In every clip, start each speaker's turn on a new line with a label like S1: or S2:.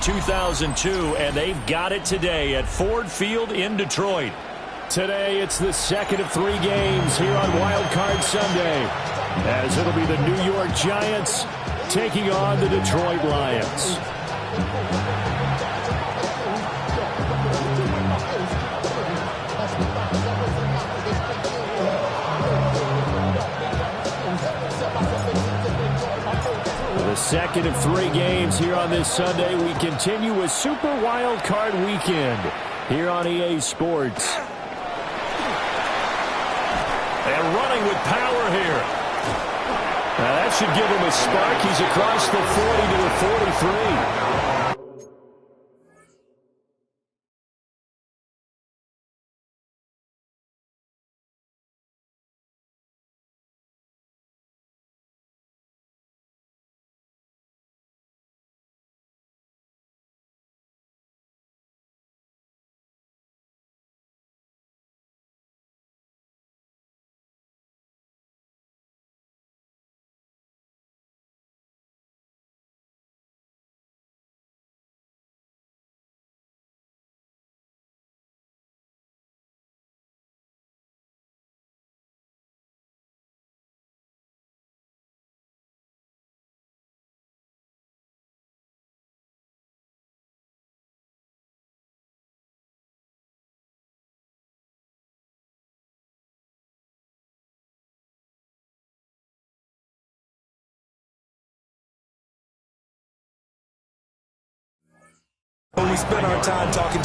S1: 2002, and they've got it today at Ford Field in Detroit. Today, it's the second of 3 games here on Wildcard Sunday, as it'll be the New York Giants taking on the Detroit Lions. The second of 3 games here on this Sunday. We continue with Super Wild Card Weekend here on EA Sports. And running with power here. Now that should give him a spark. He's across the 40 to the 43.
S2: We spent our time talking.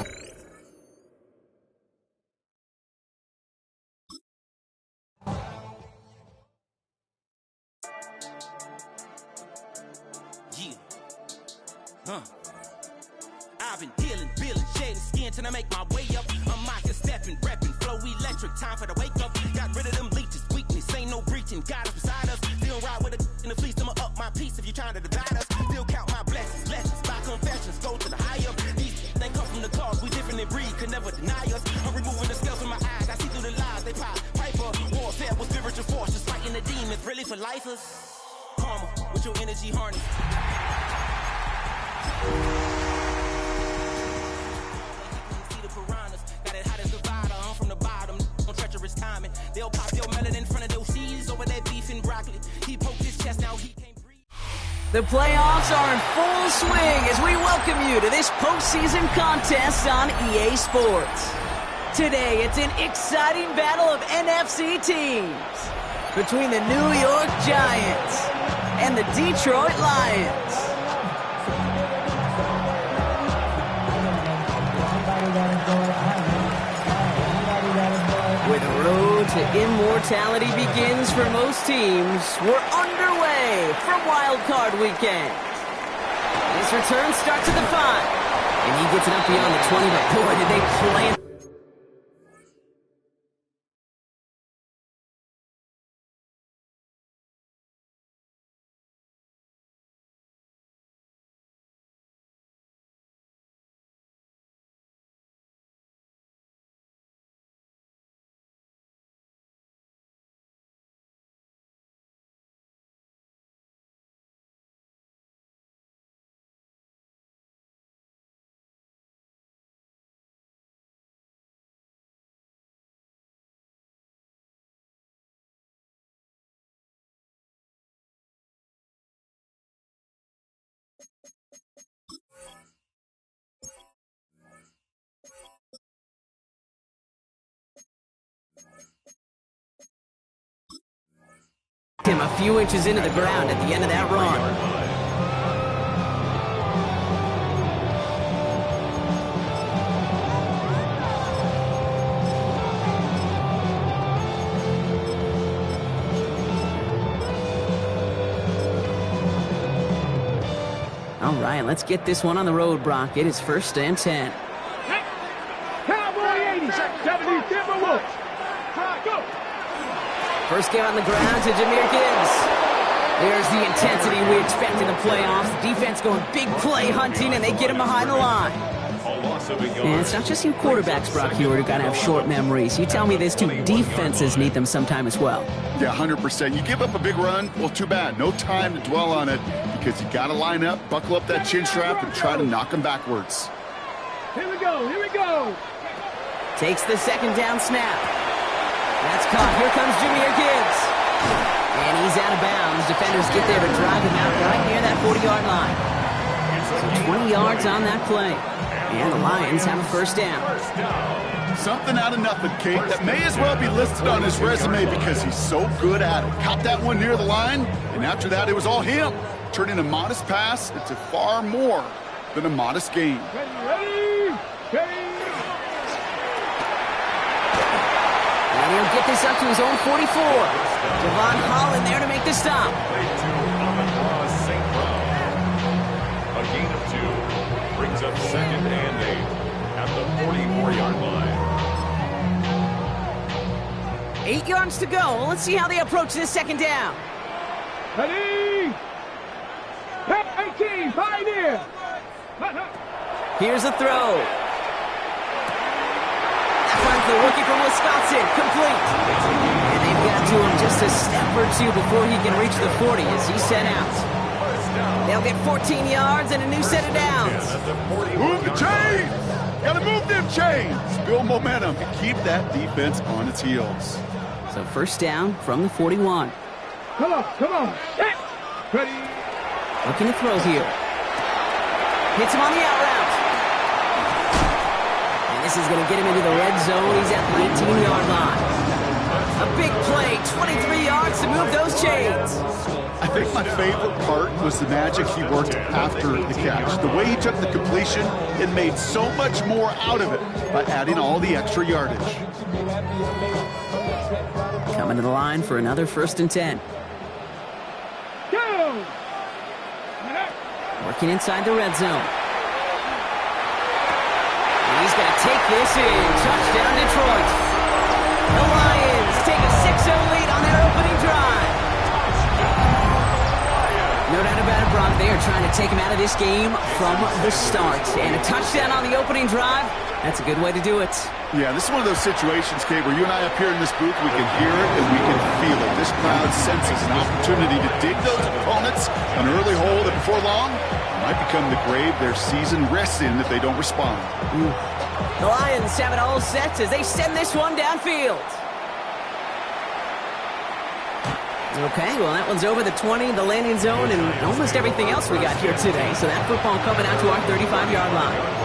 S3: I've been dealing, shedding skin till I make my way up. I'm out here stepping, repping, flow electric. Time for the wake up. Got rid of them leeches, weakness, ain't no breaching. God is beside us. Still ride with a in the fleece. I'ma up my piece if you're trying to divide us. Still count my blessings, lessons, by confessions, go to the higher. These they come from the cause, we different in breed, could never deny us. I'm removing the scales from my eyes, I see through the lies they pop. Piper, warfare with spiritual force, just fighting the demons, really for lifers. Karma, with your energy harness. See the piranhas, got it hot as Nevada, I'm from the bottom, on treacherous timing. They'll pop your melon in front of those seeds over that beef and broccoli. He poked his chest, now he can't breathe.
S4: The playoffs are in full swing as we welcome you to this postseason contest on EA Sports. Today, it's an exciting battle of NFC teams between the New York Giants and the Detroit Lions. Where the road to immortality begins for most teams, we're underway from Wild Card Weekend. This return starts at the 5, and he gets it up beyond the 20, but boy, did they play. Him a few inches into the ground at the end of that run. All right, let's get this one on the road, Brock. It is 1st and 10.
S5: Cowboy 80s, W Timberwolves. Go.
S4: First game on the ground to Jahmyr Gibbs. There's the intensity we expect in the playoffs. Defense going big play hunting, and they get him behind the line. And it's not just you quarterbacks, Brock, who are going to have short memories. You tell me this too, defenses need them sometime as well.
S6: Yeah, 100%. You give up a big run, well, too bad. No time to dwell on it because you got to line up, buckle up that chin strap, and try to knock them backwards.
S5: Here we go, here we go.
S4: Takes the second down snap. That's caught. Here comes Jahmyr Gibbs. And he's out of bounds. Defenders get there to drive him out right near that 40-yard line. So 20 yards on that play. And the Lions have a first down.
S6: Something out of nothing, Kate, that may as well be listed on his resume because he's so good at it. Caught that one near the line, and after that, it was all him. Turning a modest pass into far more than a modest gain.
S5: Ready?
S4: And he'll get this up to his own 44. Devon Holland there to make the stop.
S1: A gain of 2 brings up 2nd and 8 at the 44-yard line.
S4: 8 yards to go. Let's see how they approach this second down.
S5: Ready? 18, pioneer.
S4: Here's a throw. That finds the rookie from Wisconsin. Complete. And they've got to him just a step or two before he can reach the 40 as he set out. They'll get 14 yards and a new set of downs.
S6: Move the chains! Gotta move them chains! Build momentum and keep that defense on its heels.
S4: So first down from the 41.
S5: Come on, come on. Ready?
S4: Looking to throw here. Hits him on the out route. And this is going to get him into the red zone. He's at the 18-yard line. A big play, 23 yards to move those chains.
S6: I think my favorite part was the magic he worked after the catch. The way he took the completion and made so much more out of it by adding all the extra yardage.
S4: Coming to the line for another 1st and 10.
S5: Go!
S4: Working inside the red zone. And he's going to take this in. Touchdown, Detroit. The Lions take a 6-0 lead on their opening drive. No doubt about it, Brock. They are trying to take him out of this game from the start. And a touchdown on the opening drive, that's a good way to do it.
S6: Yeah, this is one of those situations, Kate, where you and I up here in this booth, we can hear it and we can feel it. This crowd senses an opportunity to dig those opponents an early hole that before long might become the grave their season rests in if they don't respond.
S4: The Lions have it all set as they send this one downfield. Okay, well, that one's over the 20, the landing zone, and almost everything else we got here today. So that football coming out to our 35-yard line.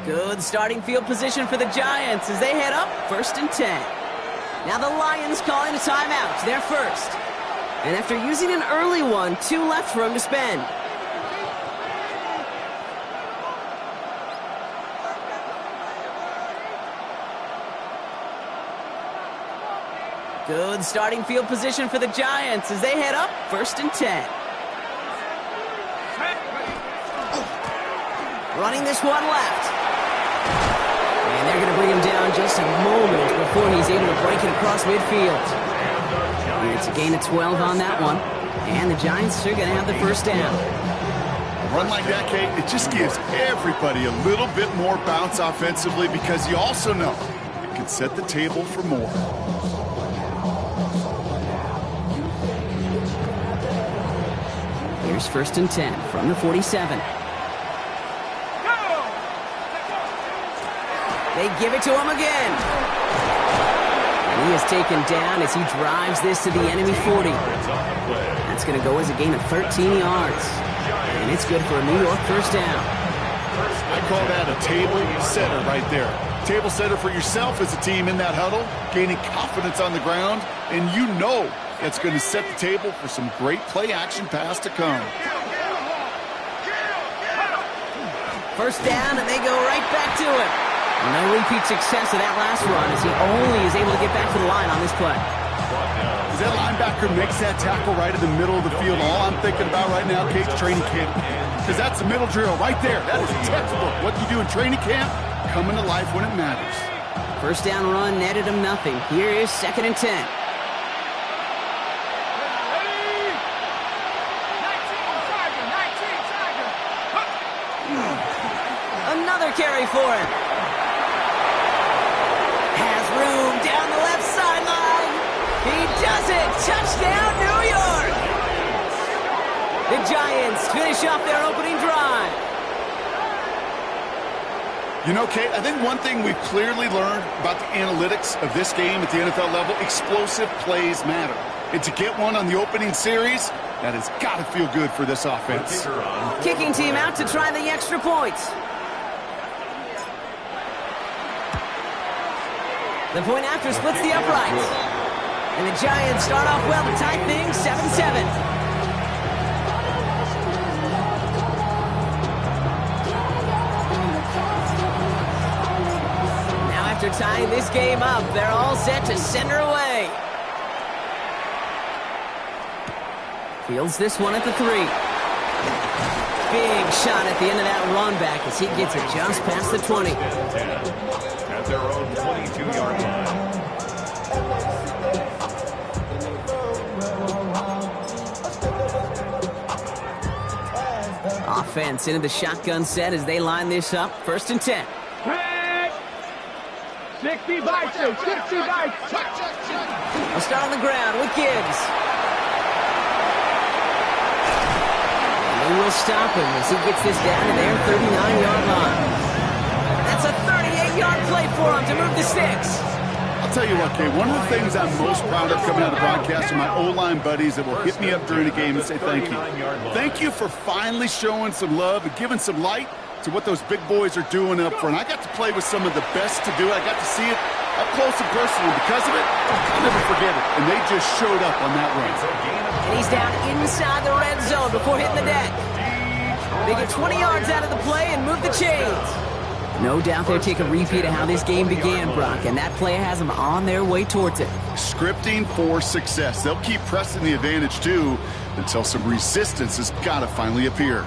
S4: Good starting field position for the Giants as they head up 1st and 10. Now the Lions calling a timeout. They're first. And after using an early one, 2 left for him to spend. Good starting field position for the Giants as they head up 1st and 10. Running this one left. And they're going to bring him down just a moment before he's able to break it across midfield. And it's a gain of 12 on that one. And the Giants are going to have the first down.
S6: A run like that, Kate, it just gives everybody a little bit more bounce offensively because you also know it can set the table for more.
S4: Here's 1st and 10 from the 47. They give it to him again. And he is taken down as he drives this to the enemy 40. That's going to go as a gain of 13 yards. And it's good for a New York first down.
S6: I call that a table setter right there. Table setter for yourself as a team in that huddle, gaining confidence on the ground, and you know that's going to set the table for some great play action pass to come.
S4: First down, and they go right back to it. No repeat success of that last run as he only is able to get back to the line on this play.
S6: As that linebacker makes that tackle right in the middle of the field, all I'm thinking about right now, Kate's training camp. Because that's the middle drill right there. That is textbook. What you do in training camp, coming to life when it matters.
S4: First down run netted him nothing. Here is 2nd and 10. Another carry for him. Has room down the left sideline. He does it. Touchdown, New York. The Giants finish off their opening drive.
S6: You know, Kate, I think one thing we've clearly learned about the analytics of this game at the NFL level, explosive plays matter. And to get one on the opening series, that has got to feel good for this offense.
S4: Kicking team out to try the extra points. The point after splits the uprights. And the Giants start off well to tie things 7-7. After tying this game up, they're all set to send her away. Fields this one at the 3. Big shot at the end of that run back as he gets it just past the 20.
S1: At their own 22-yard line.
S4: Offense into the shotgun set as they line this up. 1st and 10.
S5: 60 bites, 60 bites.
S4: We'll start on the ground with Gibbs. And they will stop him as he gets this down to their 39-yard line. That's a 38-yard play for him to move the sticks.
S6: I'll tell you what, Kate, one of the things I'm most proud of coming out of the broadcast are my O-line buddies that will hit me up during a game and say thank you. Thank you for finally showing some love and giving some light to what those big boys are doing up front. I got to play with some of the best to do it. I got to see it up close and personal. Because of it, I'll never forget it. And they just showed up on that run.
S4: And he's down inside the red zone before hitting the deck. They get 20 yards out of the play and move the chains. No doubt they'll take a repeat of how this game began, Brock, and that play has them on their way towards it.
S6: Scripting for success. They'll keep pressing the advantage, too, until some resistance has got to finally appear.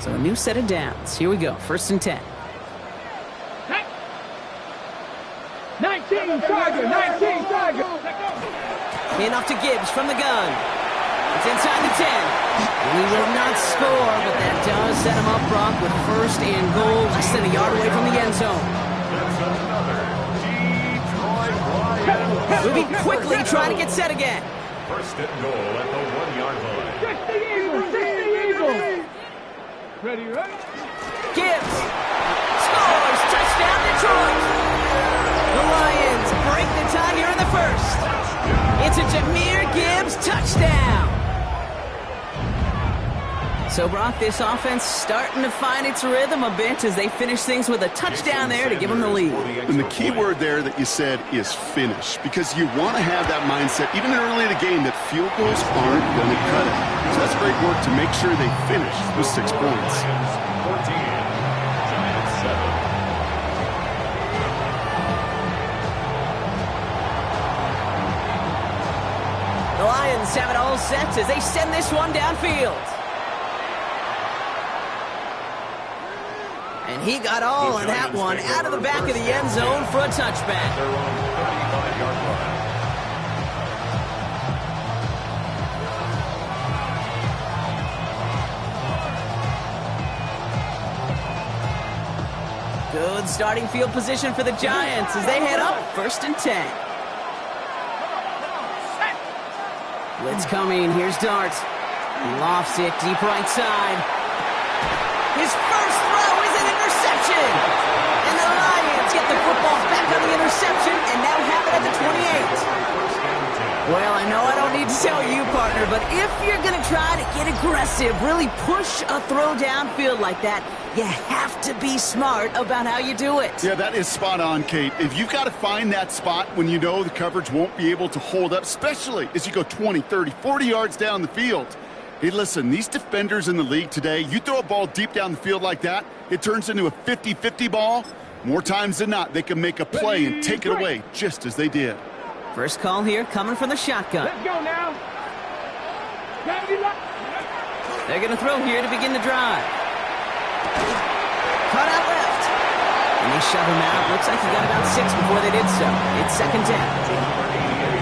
S4: So a new set of downs. Here we go. 1st and 10.
S5: 19 Tiger, 19 Tiger.
S4: Hand off to Gibbs from the gun. It's inside the 10. And he will not score, but that does set him up, Brock, with 1st and goal, less than a yard away from the end zone. Moving quickly, trying to get set again.
S1: 1st and goal at the 1-yard line.
S5: 60 Eagles, 60 Eagles. Ready, ready?
S4: Gibbs scores. Touchdown, Detroit. The Lions break the tie here in the 1st. It's a Jahmyr Gibbs touchdown. So, Brock, this offense starting to find its rhythm a bit as they finish things with a touchdown there to give them the lead.
S6: And the key word there that you said is finish, because you want to have that mindset, even early in the game, that field goals aren't going to cut it. So that's great work to make sure they finish with 6 points.
S1: 14, Giants 7.
S4: The Lions have it all set as they send this one downfield. And he got all of that one out of the back of the end zone for a touchback.
S1: Their own 35-yard line.
S4: Good starting field position for the Giants as they head up 1st and 10. Blitz coming. Here's Dart. He lofts it deep right side. His first throw is an interception. And the Lions get the football back on the interception and now have it at the 28. Well, I know I don't need to tell you, partner, but if you're going to try to get aggressive, really push a throw downfield like that, you have to be smart about how you do it.
S6: Yeah, that is spot on, Kate. If you've got to find that spot when you know the coverage won't be able to hold up, especially as you go 20, 30, 40 yards down the field. Hey, listen, these defenders in the league today, you throw a ball deep down the field like that, it turns into a 50-50 ball. More times than not, they can make a play and take it away, just as they did.
S4: First call here coming from the shotgun.
S5: Let's go now.
S4: They're going to throw here to begin the drive. Cut out left. And they shove him out. Looks like he got about 6 before they did so. It's second down.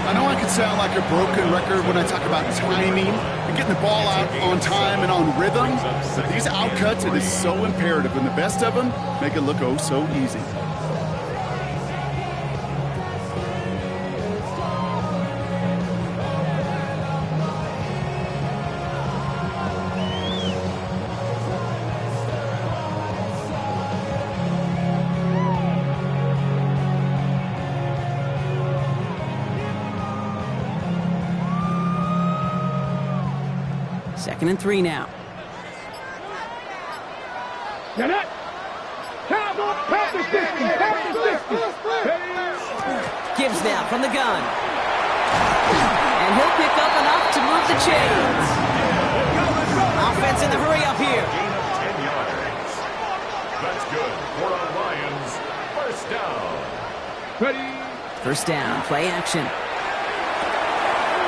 S6: I know I can sound like a broken record when I talk about timing and getting the ball out on time and on rhythm. But these outcuts, it is so imperative, and the best of them make it look oh so easy.
S4: Second and 3 now.
S5: Get it. Pass the 60.
S4: Gibbs now from the gun. And he'll pick up enough to move the chains. Offense in the hurry up here.
S1: 10 yards. That's good for our Lions. First down.
S5: Ready.
S4: First down, play action.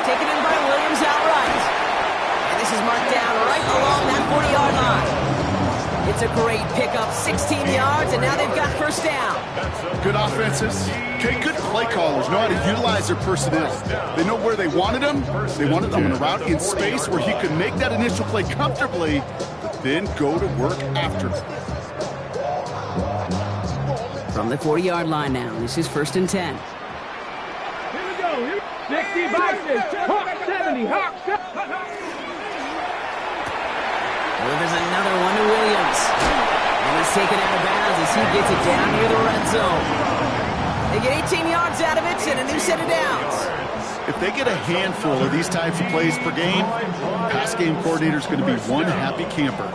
S4: Taken in by Williams outright. This is marked down right along that 40-yard line. It's a great pickup, 16 yards, and now they've got first down.
S6: Good offenses. Okay, good play callers know how to utilize their personnel. They know where they wanted them. They wanted them in a route in space where he could make that initial play comfortably, but then go to work after it.
S4: From the 40-yard line now, this is first and 10.
S5: Here we go. 65, Hawk 70, Hawk 70.
S4: Delivers another one to Williams. And he's taken out of bounds as he gets it down near the red zone. They get 18 yards out of it and a new set of downs.
S6: If they get a handful of these types of plays per game, pass game coordinator is going to be one happy camper.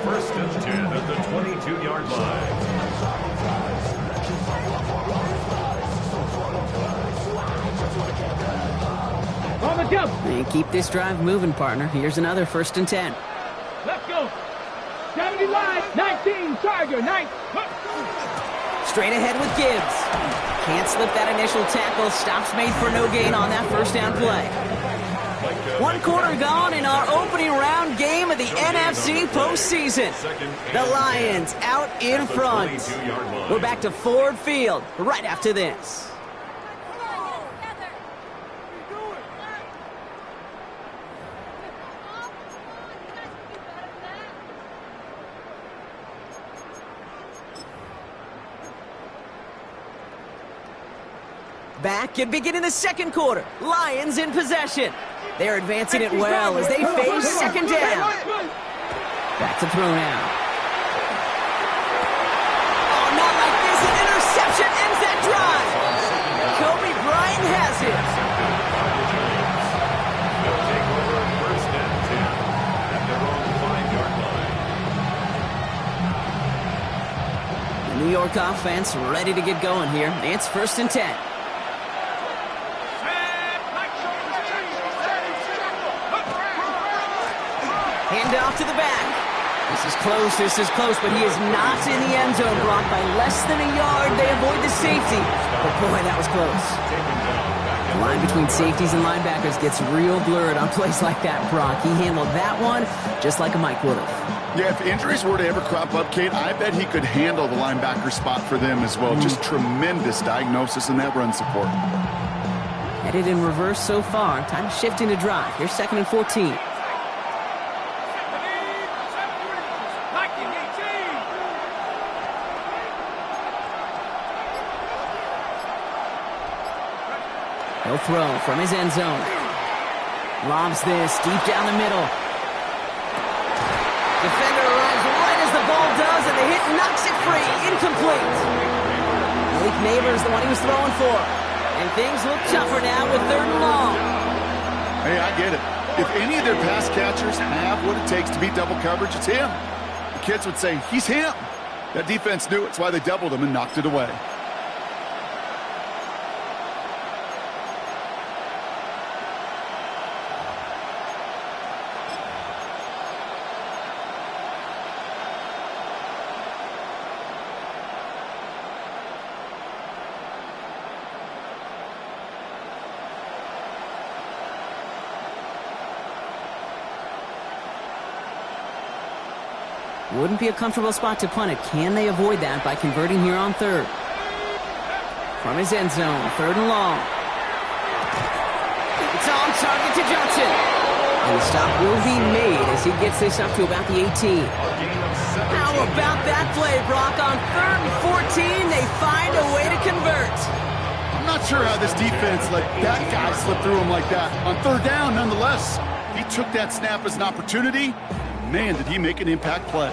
S1: First and 10 at the 22-yard line.
S5: On the jump.
S4: And keep this drive moving, partner. Here's another first and 10.
S5: Let's go. 70 line, 19, Charger, 9.
S4: Straight ahead with Gibbs. Can't slip that initial tackle. Stops made for no gain on that first down play. 1 quarter gone in our opening round game of the NFC postseason. The Lions out in front. We're back to Ford Field right after this. Back and beginning the second quarter. Lions in possession. They're advancing it well as they face second down. Back to throw now. Oh, not like this. An interception ends that drive. Kobe Bryant has it. The New York offense ready to get going here. It's first and 10. Handoff to the back. This is close, but he is not in the end zone. Blocked by less than a yard. They avoid the safety. But boy, that was close. The line between safeties and linebackers gets real blurred on plays like that, Brock. He handled that one just like a Mike would have.
S6: Yeah, if injuries were to ever crop up, Kate, I bet he could handle the linebacker spot for them as well. Just tremendous diagnosis in that run support.
S4: Headed in reverse so far. Time to shift into drive. Here's second and 14. He'll throw from his end zone. Lobs this deep down the middle. Defender arrives right as the ball does, and the hit knocks it free. Incomplete. Malik Neighbors, the one he was throwing for. And things look tougher now with third and long.
S6: Hey, I get it. If any of their pass catchers have what it takes to beat double coverage, it's him. The kids would say, he's him. That defense knew it. That's why they doubled him and knocked it away.
S4: Wouldn't be a comfortable spot to punt it. Can they avoid that by converting here on third? From his end zone, 3rd and long. It's on target to Johnson. And the stop will be made as he gets this up to about the 18. How about that play, Brock? On 3rd and 14, they find a way to convert.
S6: I'm not sure how this defense let that guy slip through him like that. On 3rd down, nonetheless, he took that snap as an opportunity. Man, did he make an impact play.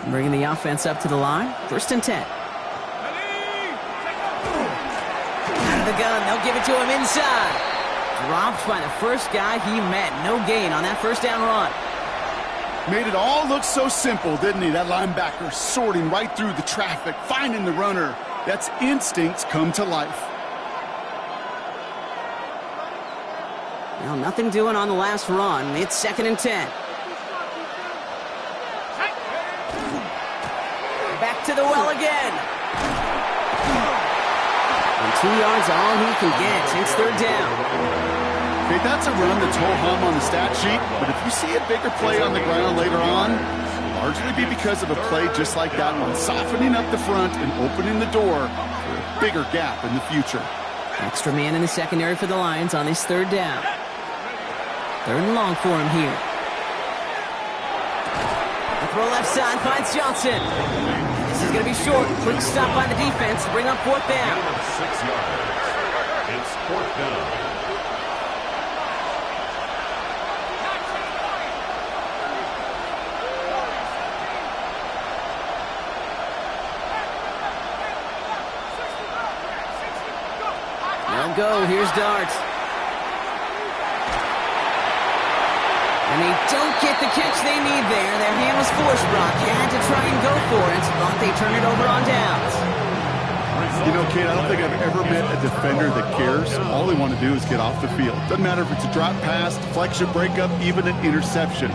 S4: Bringing the offense up to the line. 1st and 10. Out of the gun, they'll give it to him inside. Dropped by the first guy he met. No gain on that 1st down run.
S6: Made it all look so simple, didn't he? That linebacker sorting right through the traffic, finding the runner. That's instincts come to life.
S4: Well, nothing doing on the last run. It's 2nd and 10. Back to the well again. And 2 yards all he can get. It's 3rd down.
S6: Okay, that's a run that's ho-hum on the stat sheet, but if you see a bigger play on the ground later on, it'll largely be because of a play just like that one, softening up the front and opening the door for a bigger gap in the future.
S4: Extra man in the secondary for the Lions on this 3rd down. 3rd and long for him here. The throw left side finds Johnson. This is going to be short. Quick stop by the defense to bring up 4th down.
S1: 6 yards. It's 4th down.
S4: They'll go. Here's Dart. And they don't get the catch they need there. Their hand was forced, Brock. Had to try and go for it, but they turn it over on downs.
S6: You know, Kate, I don't think I've ever met a defender that cares. All they want to do is get off the field. Doesn't matter if it's a drop pass, deflection, breakup, even an interception.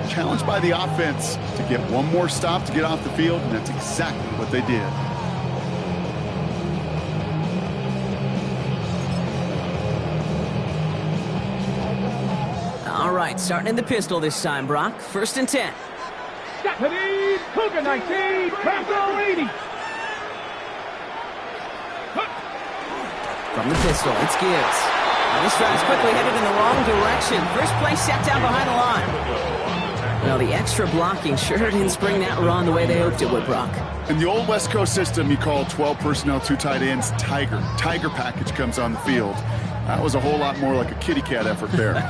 S6: Challenged by the offense to get one more stop to get off the field, and that's exactly what they did.
S4: All right, starting in the pistol this time, Brock. 1st and 10.
S5: Cougar 19, Bravo 80.
S4: From the pistol, it's Gibbs. And this drive's quickly headed in the wrong direction. First play set down behind the line. Well, the extra blocking sure didn't spring that run the way they hoped it would, Brock.
S6: In the old West Coast system, you call 12 personnel, 2 tight ends, Tiger. Tiger package comes on the field. That was a whole lot more like a kitty cat effort there.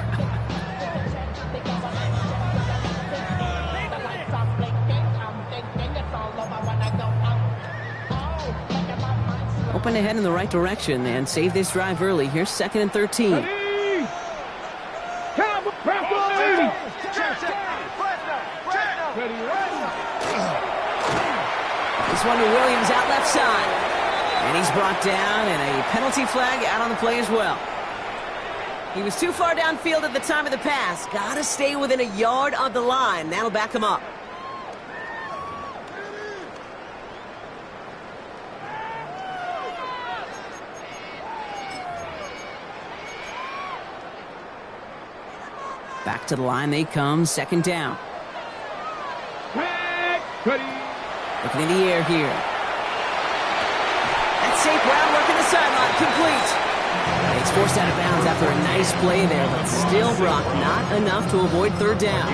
S4: Hoping to head in the right direction and save this drive early. Here's 2nd and 13. This one to Williams out left side. And he's brought down, and a penalty flag out on the play as well. He was too far downfield at the time of the pass. Got to stay within a yard of the line. That'll back him up. Back to the line they come, 2nd down. Looking in the air here. That's safe groundwork in the sideline, complete. It's forced out of bounds after a nice play there, but still, Brock, not enough to avoid 3rd down.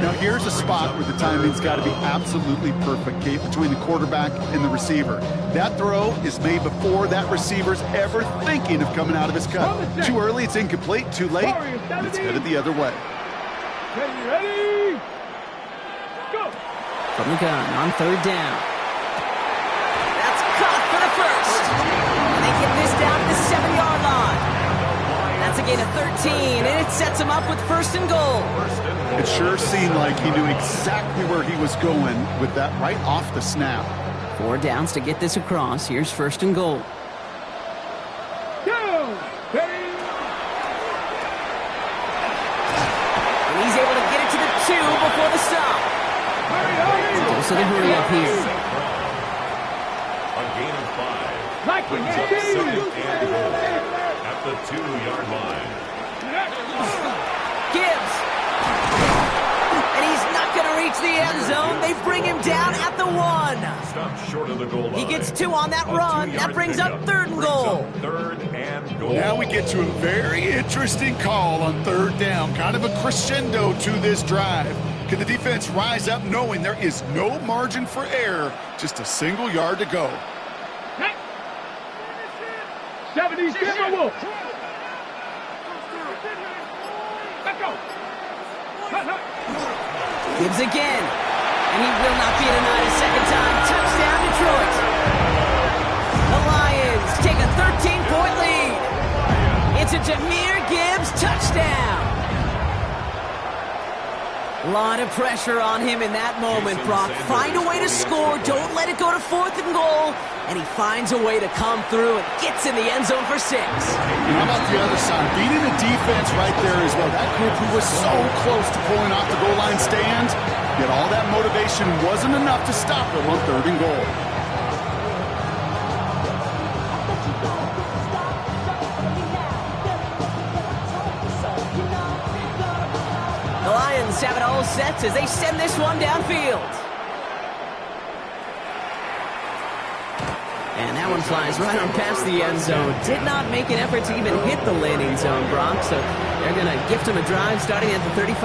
S6: Now here's a spot where the timing's got to be absolutely perfect, Kate, between the quarterback and the receiver. That throw is made before that receiver's ever thinking of coming out of his cut. Too early, it's incomplete. Too late, it's headed the other way.
S5: Ready, go!
S4: From the gun on 3rd down. That's caught for the first. And they get this down to the 7-yard line. That's a gain of 13, and it sets him up with 1st and goal.
S6: It sure seemed like he knew exactly where he was going with that right off the snap.
S4: 4 downs to get this across. Here's 1st and goal.
S5: Go! Ready?
S4: And he's able to get it to the 2 before the stop. So the hurry up here.
S1: A gain of 5.
S5: Brings up
S1: 2nd and goal at the 2-yard line.
S4: Gibbs. And he's not going to reach the end zone. They bring him down at the 1.
S7: Stop short of the goal line.
S4: He gets 2 on that run. That brings up 3rd and goal.
S7: Third and goal.
S6: Now we get to a very interesting call on 3rd down. Kind of a crescendo to this drive. Can the defense rise up knowing there is no margin for error? Just a single yard to go.
S5: 70, Wolf. Let's go.
S4: Gibbs again. And he will not be denied a second time. Touchdown, Detroit. The Lions take a 13-point lead. It's a Jahmyr Gibbs touchdown. A lot of pressure on him in that moment, Brock. Find a way to score. Don't let it go to 4th and goal. And he finds a way to come through and gets in the end zone for 6.
S6: How about the other side? Beating the defense right there as well. That group who was so close to pulling off the goal line stand, yet all that motivation wasn't enough to stop them on 3rd and goal.
S4: The Lions have it all set as they send this one downfield. And that one flies right on past the end zone. Did not make an effort to even hit the landing zone, Brock, so they're going to gift him a drive starting at the 35.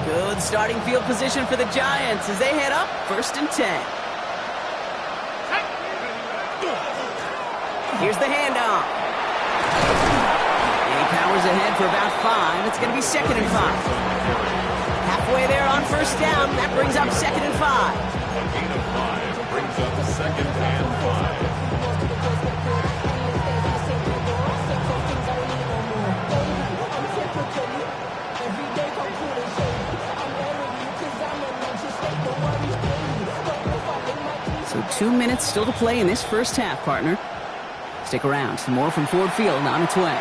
S4: Good starting field position for the Giants as they head up 1st and 10. Here's the handoff. And he powers ahead for about 5. It's going to be 2nd and 5. Halfway there on 1st down. That brings up 2nd and 5.
S7: A gain of 5 brings up 2nd and 5.
S4: So 2 minutes still to play in this first half, partner. Stick around. Some more from Ford Field on its way.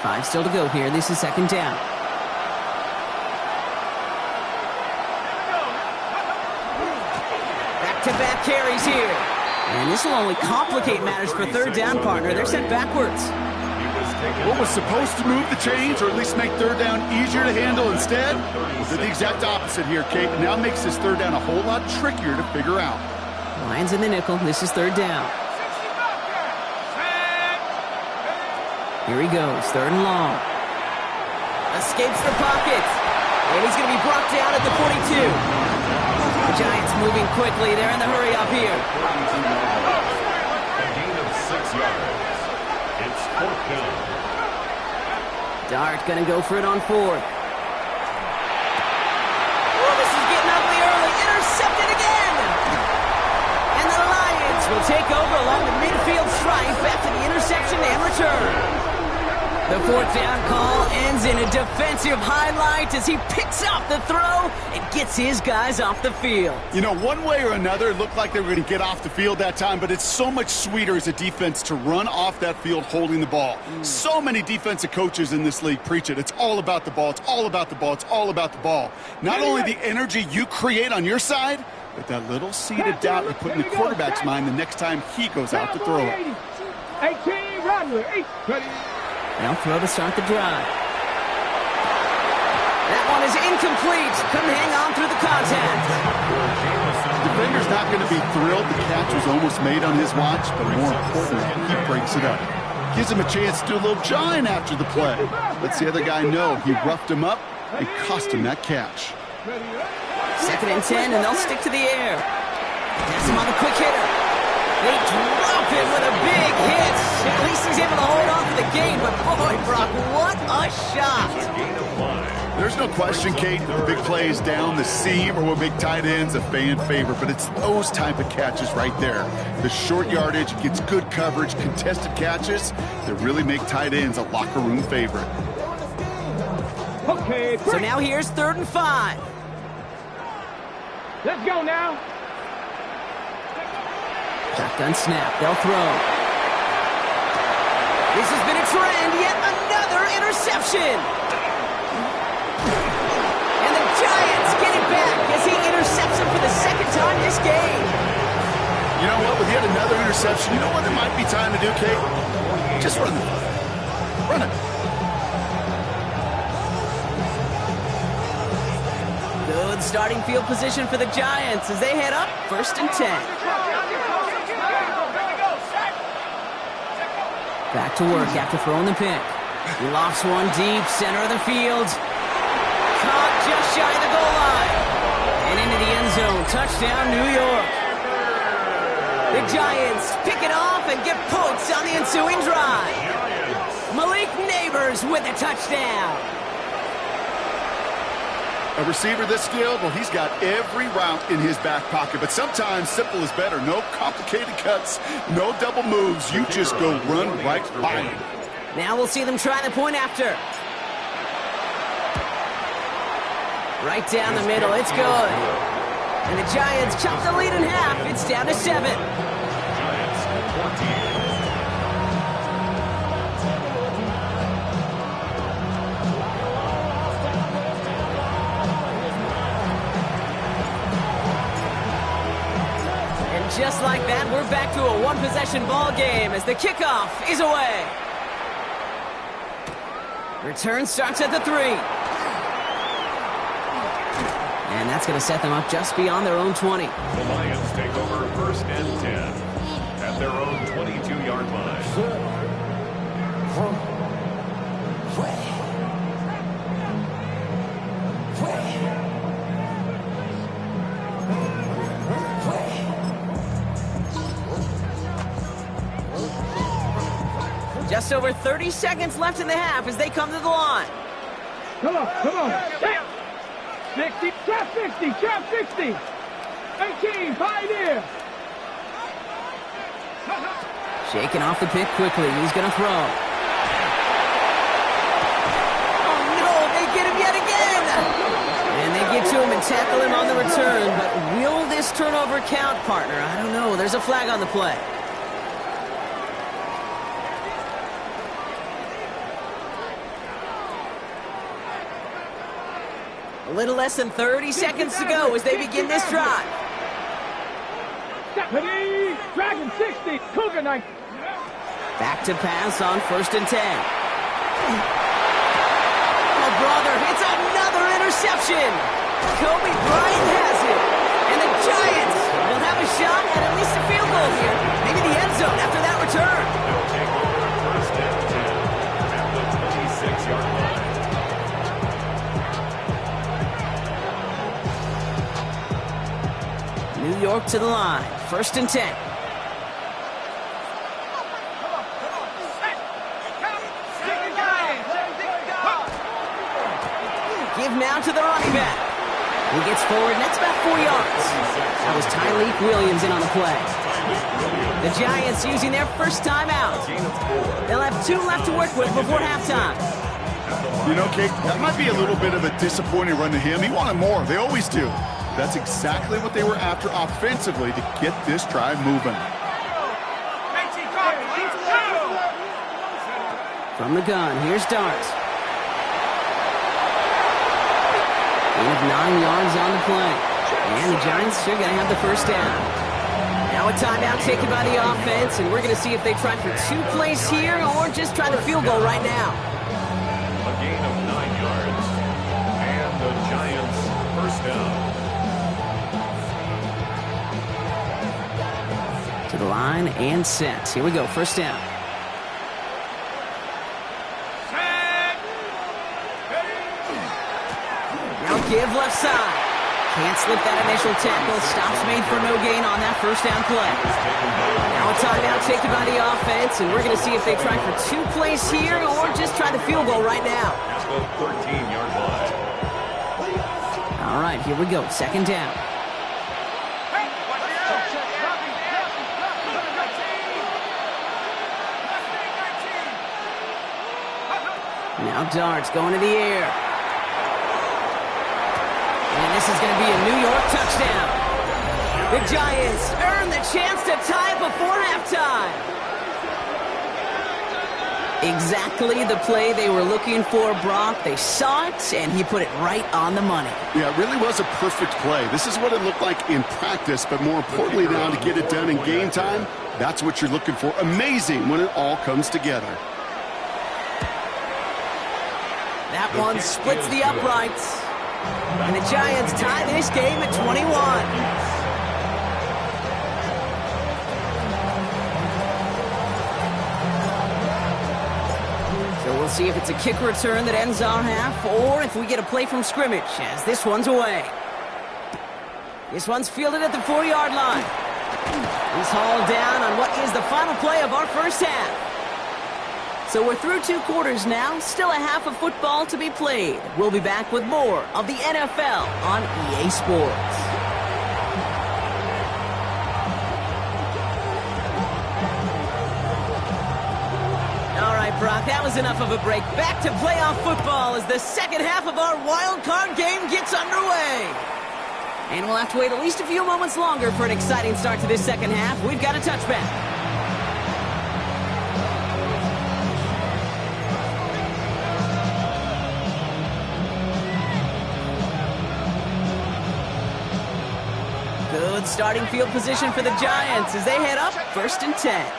S4: 5 still to go here. This is 2nd down. Back-to-back carries here. And this will only complicate matters for 3rd down, partner. They're sent backwards.
S6: What was supposed to move the chains, or at least make 3rd down easier to handle instead, did the exact opposite here, Kate. Now makes this 3rd down a whole lot trickier to figure out.
S4: Lions in the nickel. This is 3rd down. Here he goes. 3rd and long. Escapes the pocket. And he's going to be brought down at the 42. The Giants moving quickly. They're in the hurry up here.
S7: A gain of 6 yards. It's 4th down.
S4: Dart going to go for it on 4th. Oh, this is getting ugly early. Intercepted again. And the Lions will take over along the midfield stripe after the interception and return. The 4th down call ends in a defensive highlight as he picks up the throw and gets his guys off the field.
S6: You know, one way or another, it looked like they were going to get off the field that time, but it's so much sweeter as a defense to run off that field holding the ball. So many defensive coaches in this league preach it. It's all about the ball. It's all about the ball. It's all about the ball. Not only the energy you create on your side, but that little seed of doubt you put in the quarterback's mind the next time he goes out to throw it.
S5: 18, Rodler, 8.
S4: They'll throw to start the drive. That one is incomplete. Couldn't hang on through the contact.
S6: The defender's not going to be thrilled the catch was almost made on his watch, but more importantly, he breaks it up. Gives him a chance to do a little jawing after the play. Lets the other guy know he roughed him up and cost him that catch.
S4: 2nd and 10, and they'll stick to the air. Pass him on the quick hitter. They drop him with a big hit. At least he's able to hold on to the gain, but boy, Brock, what a shot.
S6: There's no question, Kate, the big play is down the seam or what make tight ends a fan favorite, but it's those type of catches right there. The short yardage, gets good coverage, contested catches that really make tight ends a locker room favorite.
S5: Okay,
S4: So now here's 3rd and 5.
S5: Let's go now.
S4: Shotgun snap. They'll throw. This has been a trend. Yet another interception. And the Giants get it back as he intercepts him for the 2nd time time this game.
S6: You know what? With yet another interception, you know what it might be time to do, Kate? Just run the ball. Run it.
S4: Good starting field position for the Giants as they head up 1st and 10. Back to work after throwing the pick. He lofts one deep, center of the field. Caught just shy of the goal line. And into the end zone. Touchdown, New York. The Giants pick it off and get points on the ensuing drive. Malik Neighbors with a touchdown.
S6: A receiver this skilled, well, he's got every route in his back pocket. But sometimes simple is better. No complicated cuts, no double moves. You just go run right by him.
S4: Now we'll see them try the point after. Right down the middle, it's good. And the Giants chop the lead in half. It's down to 7.
S7: Giants 14.
S4: Just like that, we're back to a one-possession ball game as the kickoff is away. Return starts at the 3. And that's going to set them up just beyond their own 20.
S7: The Lions take over 1st and 10 at their own 22-yard line.
S4: Just over 30 seconds left in the half as they come to the line.
S5: Come on. 60, trap 60, trap 60. 18, pioneer.
S4: Shaking off the pick quickly. He's going to throw. Oh, no, they get him yet again. And they get to him and tackle him on the return. But will this turnover count, partner? I don't know. There's a flag on the play. A little less than 30 seconds to go as they begin this drive.
S5: Dragon 60, Cougar 90.
S4: Back to pass on 1st and 10. Oh, brother, it's another interception. Kobe Bryant has it. And the Giants will have a shot at least a field goal here. Maybe the end zone after that return.
S7: They'll take over 1st and 10 at the 26-yard line.
S4: New York to the line. 1st and 10. Give now to the running back. He gets forward, and that's about 4 yards. That was Tyleek Williams in on the play. The Giants using their first timeout. They'll have 2 left to work with before halftime.
S6: You know, Kate, that might be a little bit of a disappointing run to him. He wanted more. They always do. That's exactly what they were after offensively to get this drive moving.
S4: From the gun, here's Dart. Gain of 9 yards on the play. And the Giants are going to have the first down. Now a timeout taken by the offense, and we're going to see if they try for 2 plays here or just try the field goal right now.
S7: A gain of 9 yards. And the Giants first down.
S4: To the line and set. Here we go, first down. Now give left side. Can't slip that initial tackle. Stops made for no gain on that first down play. Now a timeout taken by the offense, and we're going to see if they try for 2 plays here or just try the field goal right now.
S7: At the 13-yard line.
S4: All right, here we go, second down. Now Dart's going to the air. And this is going to be a New York touchdown. The Giants earn the chance to tie before halftime. Exactly the play they were looking for, Brock. They saw it, and he put it right on the money.
S6: Yeah, it really was a perfect play. This is what it looked like in practice, but more importantly now to get it done in game time, that's what you're looking for. Amazing when it all comes together.
S4: That one splits the uprights. And the Giants tie this game at 21. We'll see if it's a kick return that ends our half, or if we get a play from scrimmage, as this one's away. This one's fielded at the 4-yard line. He's hauled down on what is the final play of our first half. So we're through 2 quarters now, still a half of football to be played. We'll be back with more of the NFL on EA Sports. Brock, that was enough of a break. Back to playoff football as the second half of our wild card game gets underway. And we'll have to wait at least a few moments longer for an exciting start to this second half. We've got a touchback. Good starting field position for the Giants as they head up 1st and 10.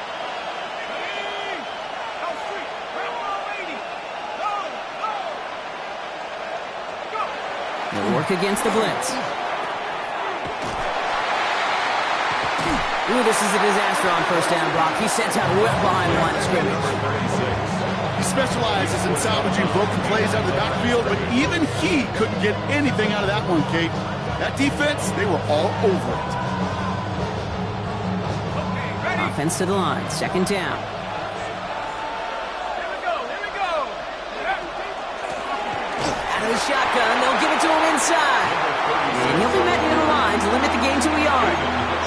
S4: They'll work against the blitz. Ooh, this is a disaster on first down, Brock. He sent out well behind the line of scrimmage.
S6: He specializes in salvaging broken plays out of the backfield, but even he couldn't get anything out of that one, Kate. That defense, they were all over it.
S4: Offense to the line, 2nd down. The shotgun, they'll give it to him inside. And he'll be met near the line to limit the game to a yard.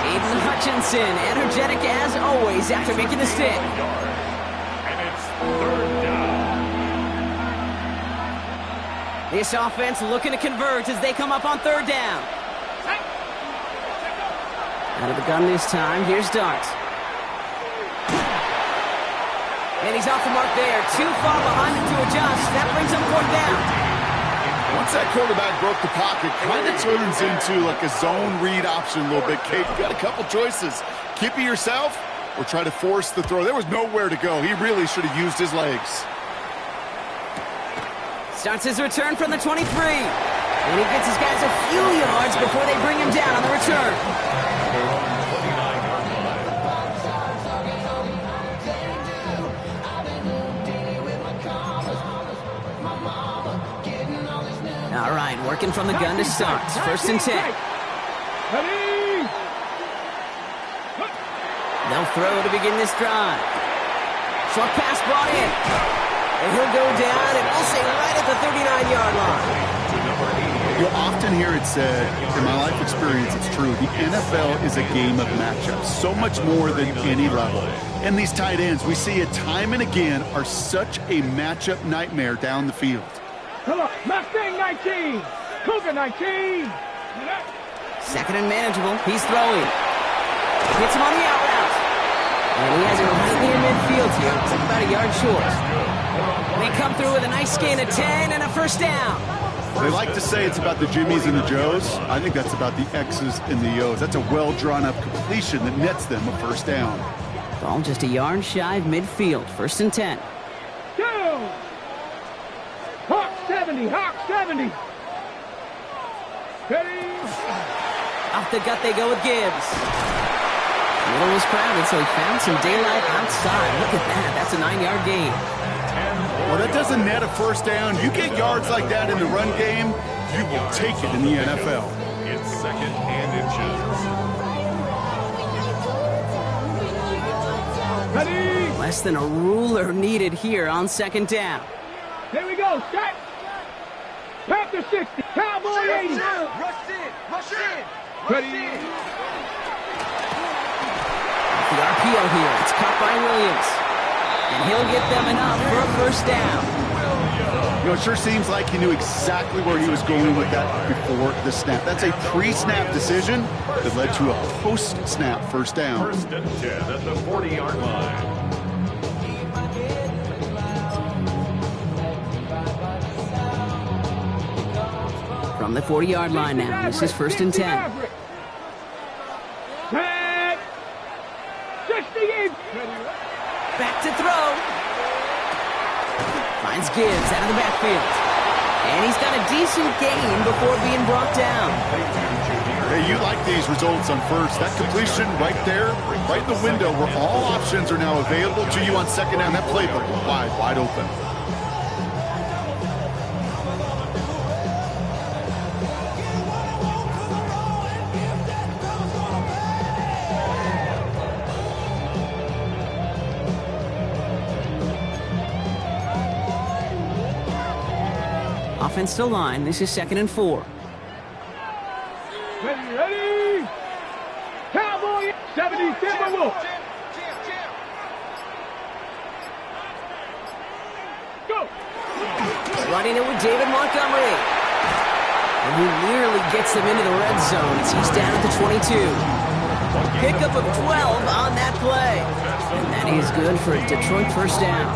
S4: Aiden Hutchinson, energetic as always after making the stick.
S7: And it's 3rd down.
S4: This offense looking to convert as they come up on 3rd down. Out of the gun this time, here's Dart. And he's off the mark there. Too far behind him to adjust. That brings him 4th down.
S6: Once that quarterback broke the pocket, kind of turns into like a zone read option a little bit. Kate, you got a couple choices. Keep it yourself or try to force the throw. There was nowhere to go. He really should have used his legs.
S4: Starts his return from the 23. And he gets his guys a few yards before they bring him down on the return. All right, working from the gun to start. 1st and 10. They'll throw to begin this drive. Short pass brought in. And he'll go down, and we'll say right at the 39-yard line.
S6: You'll often hear it said, in my life experience, it's true, the NFL is a game of matchups, so much more than any level. And these tight ends, we see it time and again, are such a matchup nightmare down the field.
S5: Come on, Mustang 19, Cougar 19.
S4: 2nd and manageable. He's throwing. Hits him on the out route. And he has it right near midfield here. It's about a yard short. They come through with a nice gain of 10 and a 1st down.
S6: They like to say it's about the Jimmies and the Joes. I think that's about the X's and the O's. That's a well-drawn-up completion that nets them a 1st down.
S4: Ball just a yard shy of midfield. 1st and 10.
S5: Go! Hawk 70, Hawk 70. Ready?
S4: Off the gut they go with Gibbs. Middle was crowded, so he found some daylight outside. Look at that. That's a 9-yard gain.
S6: Well, that doesn't net a 1st down. You get yards like that in the run game, you will take it in the NFL.
S7: It's 2nd and inches.
S5: Ready?
S4: Less than a ruler needed here on 2nd down.
S5: Here we go. Set. Panther 60. Cowboy 80.
S3: Rush in. Rush in.
S5: Ready?
S4: The RPO here. It's caught by Williams. And he'll get them enough for a 1st down.
S6: You know, it sure seems like he knew exactly where he was going with that before the snap. That's a pre-snap decision that led to a post-snap 1st down.
S7: 1st and 10 at the 40-yard line.
S4: From the 40-yard line now. This is 1st and 10.
S5: 10. 68.
S4: Back to throw. Finds Gibbs out of the backfield. And he's got a decent gain before being brought down.
S6: Hey, you like these results on first. That completion right there, right in the window where all options are now available to you on second down. That playbook wide open.
S4: Offense to line. This is 2nd and 4.
S5: Ready? Cowboy 70 Timberwolves. Go.
S4: Running it with David Montgomery. And he nearly gets them into the red zone as he's down at the 22. Pickup of 12 on that play. And that is good for a Detroit first down.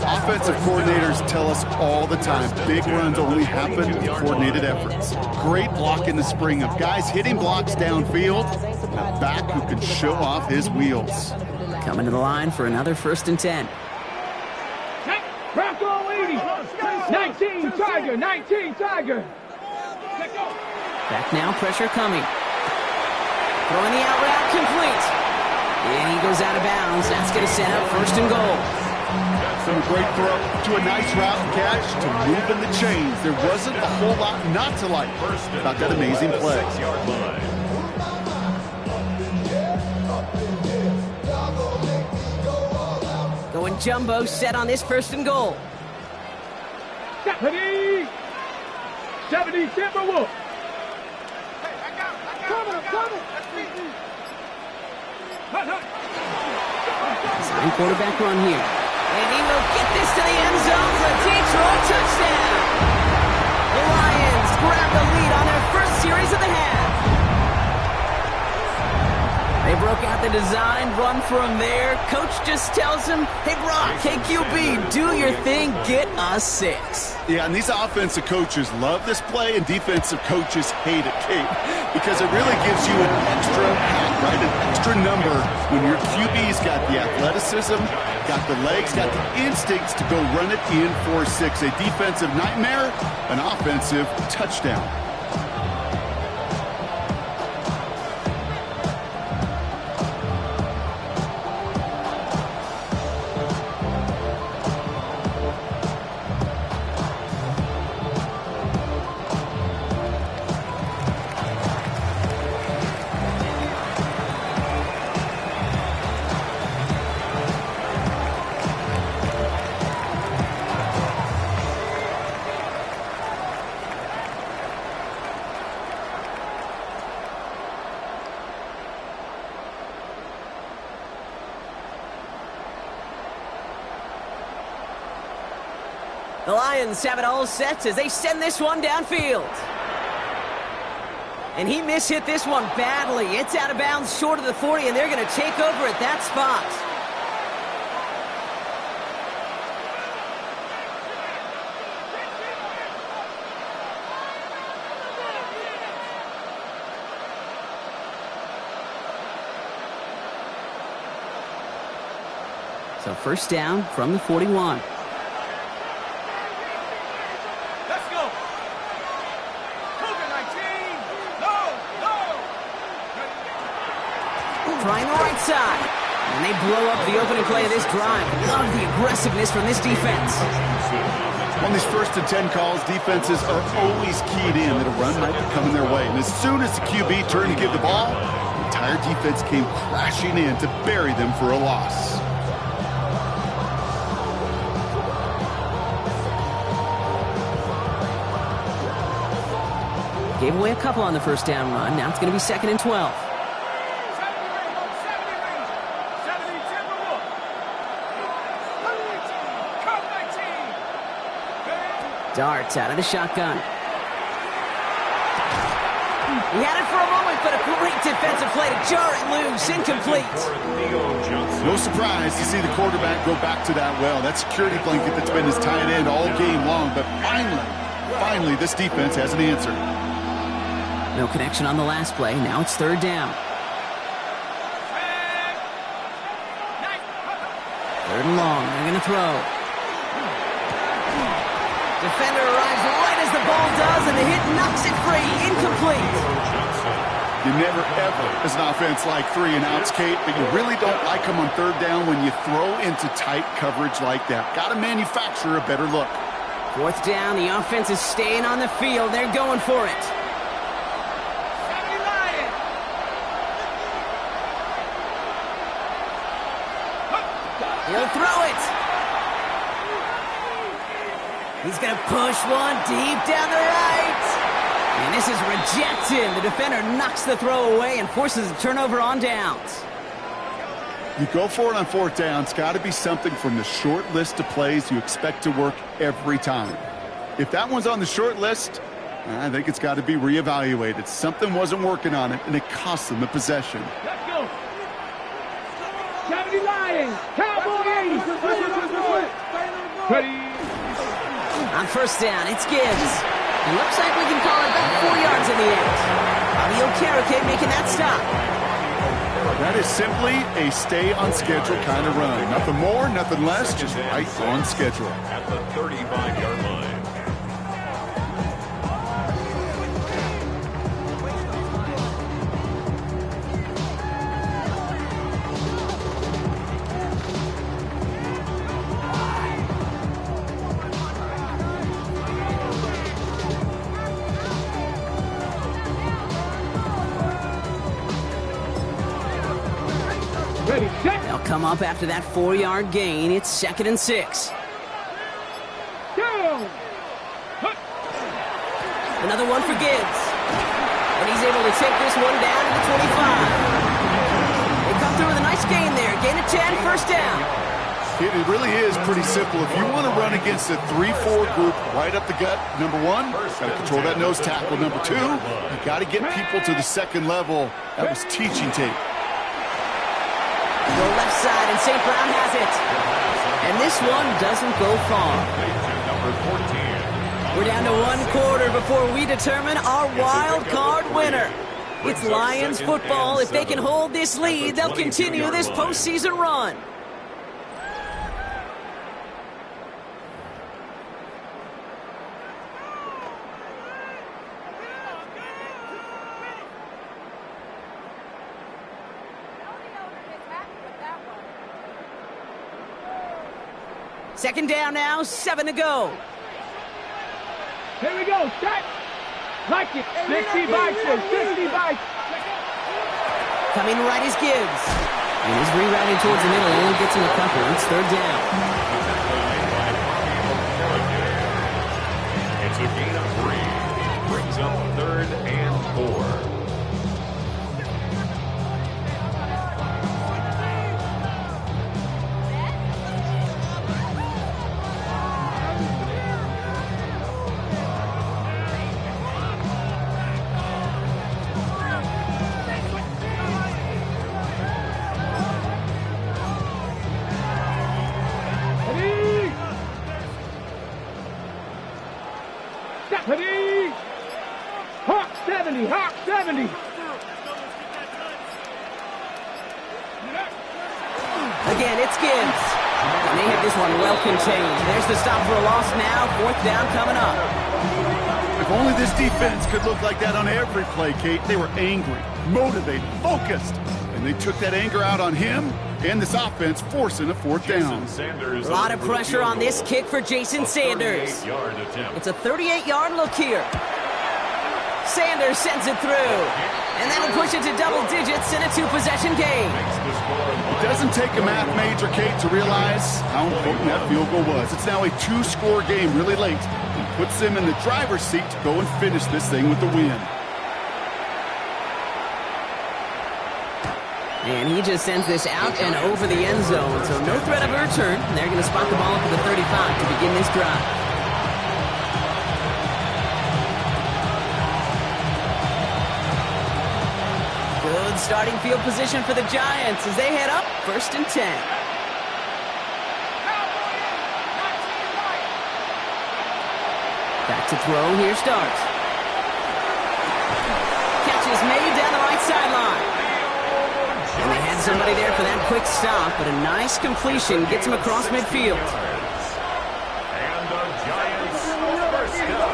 S6: Offensive coordinators tell us all the time, big runs only happen with coordinated efforts. Great block in the spring of guys hitting blocks downfield, and a back who can show off his wheels.
S4: Coming to the line for another 1st and 10.
S5: Bronco 80. 19 Tiger. 19 Tiger.
S4: Back now, pressure coming. Throwing the out route complete. And he goes out of bounds. That's going to set up 1st and goal.
S6: From a great throw to a nice route and catch to moving the chains. There wasn't a whole lot not to like about that amazing play.
S4: Going jumbo set on this 1st and goal.
S5: 70 Timberwolves.
S4: Sign quarterback run here. And he will get this to the end zone for a Detroit touchdown. The Lions grab the lead on their first series of the half. They broke out the design, run from there. Coach just tells him, hey, Brock, hey, QB, do your thing, get us 6.
S6: Yeah, and these offensive coaches love this play, and defensive coaches hate it, Kate, because it really gives you an extra hat, right, an extra number when your QB's got the athleticism, got the legs, got the instincts to go run it in for 6. A defensive nightmare, an offensive touchdown.
S4: The Lions have it all set as they send this one downfield. And he mishit this one badly. It's out of bounds short of the 40, and they're going to take over at that spot. So 1st down from the 41. Trying the right side. And they blow up the opening play of this drive. Love the aggressiveness from this defense.
S6: On these 1st and 10 calls, defenses are always keyed in that a run might be coming their way. And as soon as the QB turned to give the ball, the entire defense came crashing in to bury them for a loss.
S4: Gave away a couple on the 1st down run. Now it's going to be 2nd and 12. Darts out of the shotgun. He had it for a moment, but a great defensive play to jar it loose. Incomplete.
S6: No surprise to see the quarterback go back to that well. That security blanket that's been his tight end all game long, but finally Finally, this defense has an answer.
S4: No connection on the last play. Now it's third down. Third and long. They're going to throw. Defender arrives right as the ball does, and the hit knocks it free. Incomplete.
S6: You never, ever, as an offense, like 3 and outs, Kate, but you really don't like them on third down when you throw into tight coverage like that. Got to manufacture a better look.
S4: Fourth down. The offense is staying on the field. They're going for it. He'll throw it. He's going to push one deep down the right. And this is rejected. The defender knocks the throw away and forces a turnover on downs.
S6: You go for it on fourth down. It's got to be something from the short list of plays you expect to work every time. If that one's on the short list, I think it's got to be reevaluated. Something wasn't working on it, and it cost them the possession.
S5: Let's go. 70 Lions. Cowboy 80. Ready.
S4: On first down, it's Gibbs. It looks like we can call it back 4 yards in the end. WIO making that stop.
S6: That is simply a stay-on-schedule kind of run. Nothing more, nothing less, just right on schedule.
S7: At the 35-yard line.
S5: Ready, set.
S4: They'll come up after that 4-yard gain. It's 2nd and 6.
S5: Down.
S4: Another one for Gibbs. And he's able to take this one down to the 25. They come through with a nice gain there. Gain of 10, first down.
S6: It really is pretty simple. If you want to run against a 3-4 group right up the gut, number 1, got to control that nose tackle. Number 2, you got to get people to the second level. That was teaching tape.
S4: Go left side, and St. Brown has it. And this one doesn't go far.
S7: Number 14.
S4: We're down to 1 quarter before we determine our wild card winner. It's Lions football. If they can hold this lead, they'll continue this postseason run. Second down now, 7 to go.
S5: Here we go, set. Like it. 60 bikes, 60 bikes.
S4: Coming right is Gibbs. And he's rerouting towards the middle. He only gets in a couple. It's third down.
S7: It's a gain of 3. Brings up 3rd and 4.
S5: Ready. Hawk 70, Hawk 70.
S4: Again, it's Gibbs. And they have this one well contained. There's the stop for a loss now. 4th down coming up.
S6: If only this defense could look like that on every play, Kate. They were angry, motivated, focused. And they took that anger out on him and this offense, forcing a 4th down.
S4: A lot of pressure on this kick for Jason Sanders. It's a 38-yard look here. Sanders sends it through. And that'll push it to double digits in a 2-possession game.
S6: It doesn't take a math major, Kate, to realize how important that field goal was. It's now a 2-score game really late. It puts them in the driver's seat to go and finish this thing with the win.
S4: And he just sends this out and over the end zone. So no threat of a return. They're going to spot the ball up at the 35 to begin this drive. Good starting field position for the Giants as they head up 1st and 10. Back Back to throw. Here starts. Catch is made down the right sideline. And they had somebody there for that quick stop, but a nice completion gets him across midfield.
S7: And the Giants first down.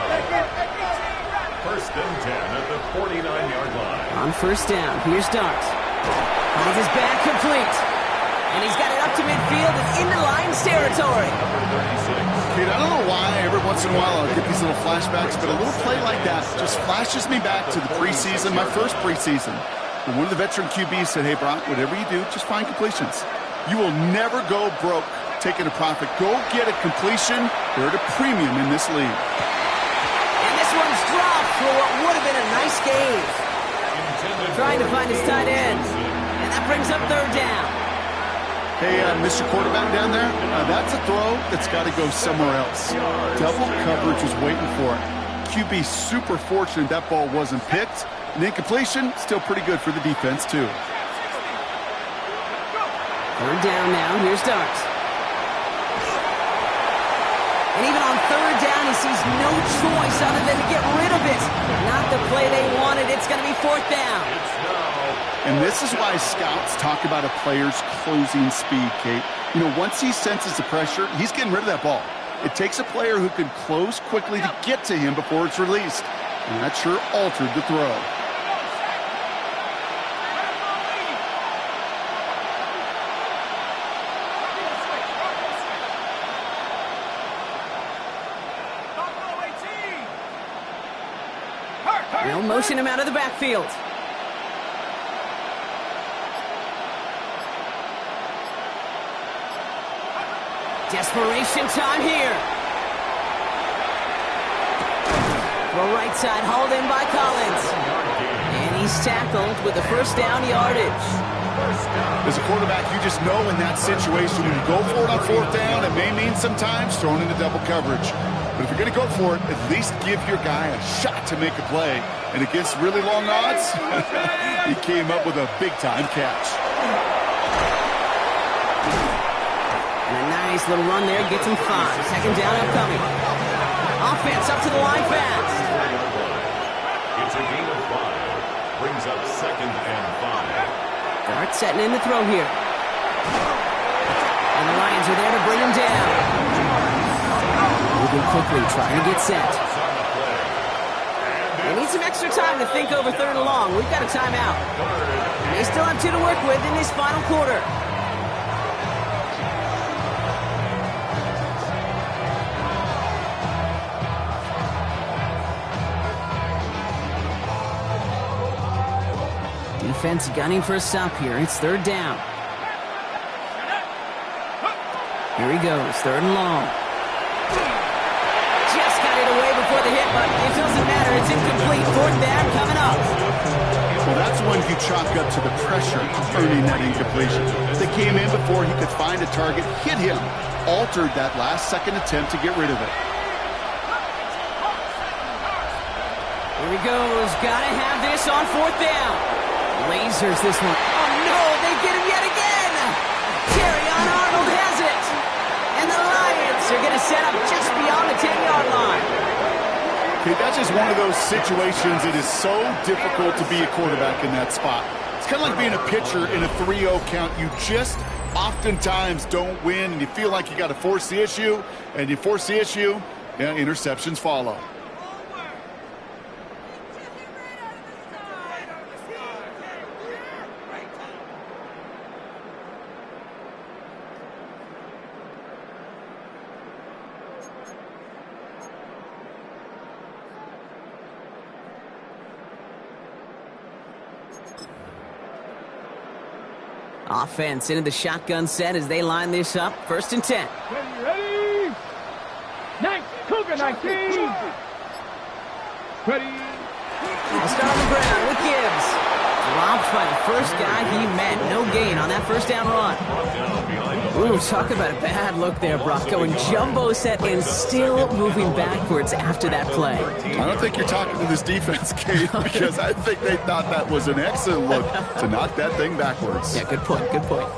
S7: First and 10 at the 49-yard line.
S4: On first down, here's Starks. Finds his back complete. And he's got it up to midfield and into Lions territory.
S6: Kate, I don't know why every once in a while I'll get these little flashbacks, but a little play like that just flashes me back to the preseason, my first preseason. But one of the veteran QBs said, hey, Brock, whatever you do, just find completions. You will never go broke taking a profit. Go get a completion. They're at a premium in this league.
S4: And this one's dropped for what would have been a nice game. Trying to find his tight end. And that brings up third down.
S6: Hey, Mr. Quarterback down there, that's a throw that's got to go somewhere else. Double coverage was waiting for it. QB super fortunate that ball wasn't picked. And incompletion, still pretty good for the defense, too.
S4: Third down now. Here's Starks. And even on third down, he sees no choice other than to get rid of it. Not the play they wanted. It's going to be fourth down.
S6: And this is why scouts talk about a player's closing speed, Kate. You know, once he senses the pressure, he's getting rid of that ball. It takes a player who can close quickly to get to him before it's released. And that sure altered the throw.
S4: They'll motion him out of the backfield. Desperation time here. Throw right side, hauled in by Collins. And he's tackled with the first down yardage.
S6: As a quarterback, you just know in that situation, when you go for it on fourth down, it may mean sometimes thrown into double coverage. But if you're going to go for it, at least give your guy a shot to make a play. And against really long odds, he came up with a big-time catch.
S4: And a nice little run there gets him 5. Second down upcoming. Offense up to the line fast.
S7: It's a gain of 5. Brings up second and 5.
S4: Dart setting in the throw here. And the Lions are there to bring him down. Moving quickly, trying to get set. They need some extra time to think over third and long. We've got a timeout. They still have 2 to work with in this final quarter. Defense gunning for a stop here. It's third down. Here he goes, third and long. Just got it away before the hit, but it doesn't matter. It's incomplete. Fourth down coming up.
S6: Well, that's when you chalk up to the pressure earning that incompletion. They came in before he could find a target, hit him, altered that last-second attempt to get rid of it.
S4: Here he goes. Gotta have this on fourth down. Lasers this one. Oh, no, they get him yet again. Terrion Arnold has it. And the Lions are going to set up just beyond the 10-yard line.
S6: Okay, that's just one of those situations. It is so difficult to be a quarterback in that spot. It's kind of like being a pitcher in a 3-0 count. You just oftentimes don't win, and you feel like you got to force the issue, and you force the issue, and interceptions follow.
S4: Offense into the shotgun set as they line this up. First and 10.
S5: Ready? Cougar 19. Ready?
S4: I'll start on the ground with Gibbs. Dropped by the first guy he met. No gain on that first down run. Ooh, talk about a bad look there, Brock. Going jumbo set and still moving backwards after that play.
S6: I don't think you're talking to this defense, Kate, because I think they thought that was an excellent look to knock that thing backwards.
S4: Yeah, good point, good point.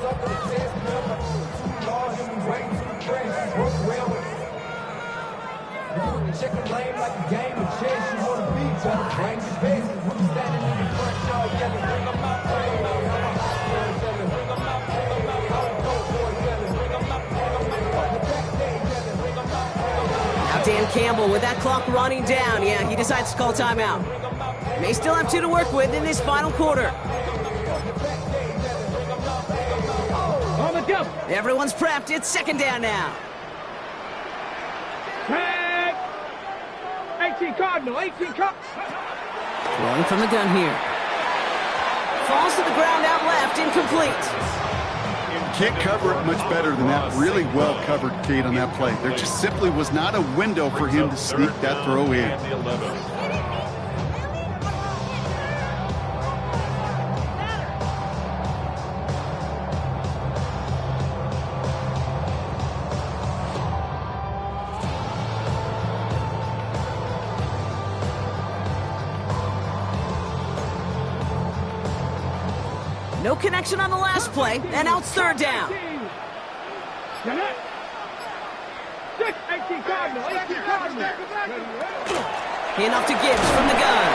S4: Dan Campbell with that clock running down. Yeah, he decides to call timeout. They still have 2 to work with in this final quarter.
S5: On the jump.
S4: Everyone's prepped. It's 2nd down now.
S5: 18 Cardinal, 18 Cardinal.
S4: Throwing from the gun here. Falls to the ground out left, incomplete.
S6: Can't cover it much better than that. Really well covered, Kate, on that play. There just simply was not a window for him to sneak that throw in.
S4: No connection on the last play, and now it's 3rd down.
S5: 18 Cardinal, 18 Cardinal.
S4: Handoff to Gibbs from the gun.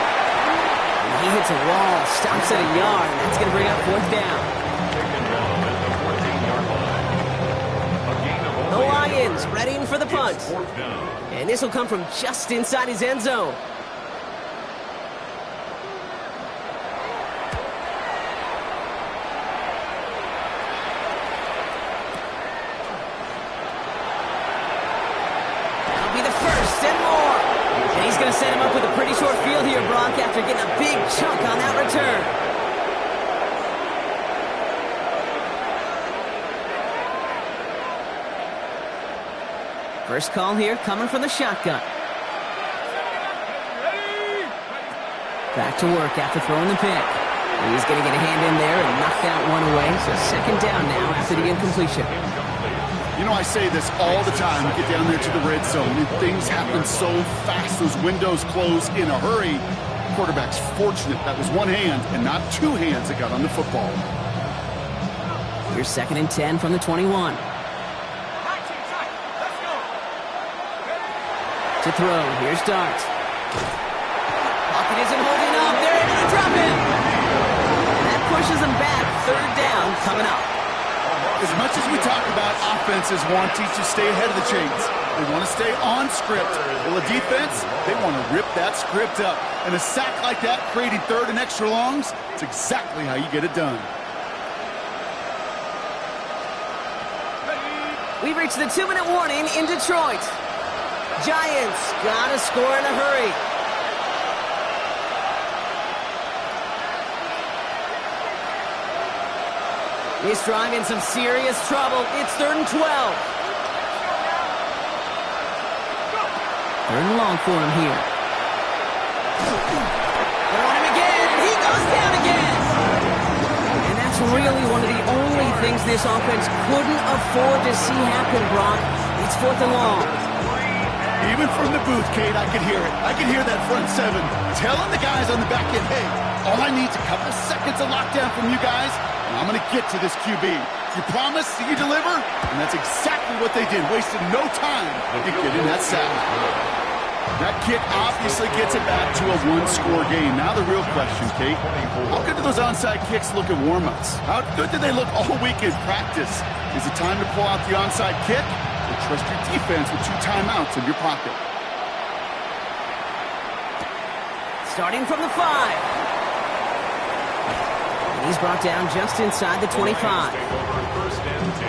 S4: And he hits a wall, stops at a yard. That's going to bring up 4th down. The Lions readying for the punt. And this will come from just inside his end zone. Set him up with a pretty short field here, Brock, after getting a big chunk on that return. First call here coming from the shotgun. Back to work after throwing the pick. He's going to get a hand in there and knock that one away. So 2nd down now after the incompletion.
S6: You know, I say this all the time. You get down there to the red zone, and things happen so fast. Those windows close in a hurry. Quarterback's fortunate that was one hand and not 2 hands that got on the football.
S4: Here's 2nd and 10 from the 21. To throw, here's Dart. Pocket isn't holding up. They're able to drop him. That pushes him back. 3rd down coming up.
S6: As much as we talk about offenses wanting to stay ahead of the chains, they want to stay on script. Well, a defense, they want to rip that script up. And a sack like that, creating 3rd and extra longs, it's exactly how you get it done.
S4: We've reached the 2-minute warning in Detroit. Giants gotta score in a hurry. This drive in some serious trouble. It's 3rd and 12. 3rd and long for him here. They're on him again, and he goes down again. And that's really one of the only things this offense couldn't afford to see happen, Brock. It's 4th and long.
S6: Even from the booth, Kate, I could hear it. I could hear that front 7 telling the guys on the back end, hey, all I need is a couple seconds of lockdown from you guys, and I'm going to get to this QB. You promise, you deliver, and that's exactly what they did. Wasted no time to get in that sack. That kick obviously gets it back to a 1-score game. Now the real question, Kate, how good do those onside kicks look at warm-ups? How good did they look all week in practice? Is it time to pull out the onside kick? Or trust your defense with 2 timeouts in your pocket?
S4: Starting from the 5. And he's brought down just inside the 25.
S7: Take over 1st and 10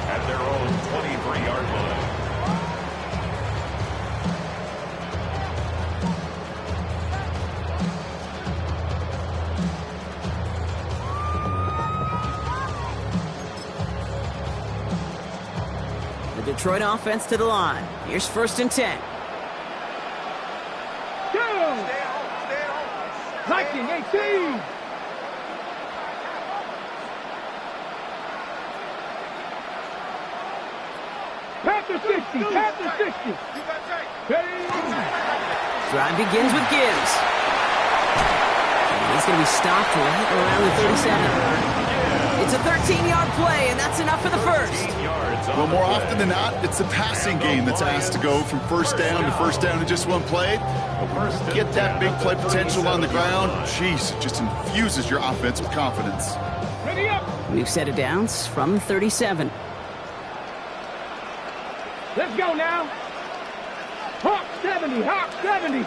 S7: at their own 23-yard line.
S4: The Detroit offense to the line. Here's 1st and 10.
S5: Viking 18. Panther 60. Panther 60.
S4: Drive begins with Gibbs. And he's It's going to be stopped right around the 37. It's a 13-yard play, and that's enough for the first.
S6: Well, more often than not, it's a passing game that's asked to go from first down in just one play. Get that big play potential on the ground. Jeez, it just infuses your offense with confidence.
S5: Ready up.
S4: We've set it down from 37.
S5: Let's go now. Hawk 70, Hawk 70.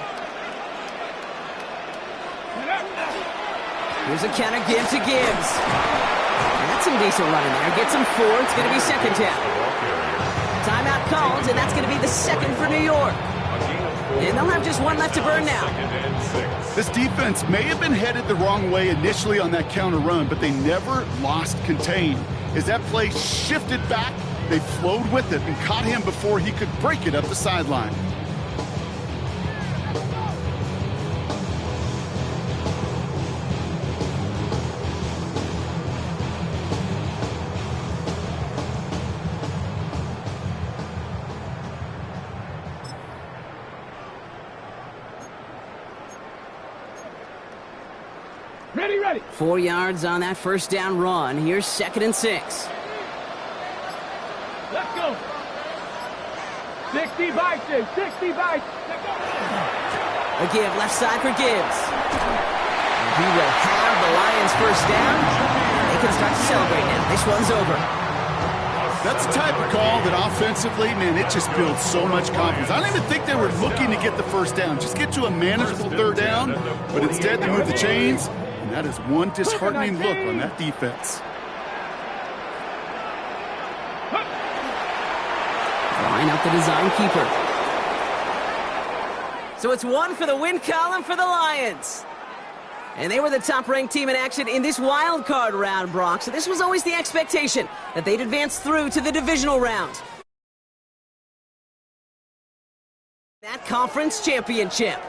S4: Here's a counter give to Gibbs. That's some decent running there. Gets him 4. It's going to be second down. Timeout called, and that's going to be the second for New York. And they'll have just one left to burn now.
S6: This defense may have been headed the wrong way initially on that counter run, but they never lost contain. As that play shifted back, they flowed with it and caught him before he could break it up the sideline.
S5: Ready.
S4: 4 yards on that first down run. Here's 2nd and 6.
S5: Let's go. 60 by 6. 60 by 6. Let's go.
S4: A give left side for Gibbs. He will have the Lions first down. They can start to celebrate now. This one's over.
S6: That's the type of call that offensively, man, it just builds so much confidence. I don't even think they were looking to get the first down. Just get to a manageable third down, but instead they move the chains, and that is one disheartening look on that defense.
S4: Line up the design keeper. So it's 1 for the win column for the Lions. And they were the top-ranked team in action in this wild card round, Brock. So this was always the expectation that they'd advance through to the divisional round. That conference championship.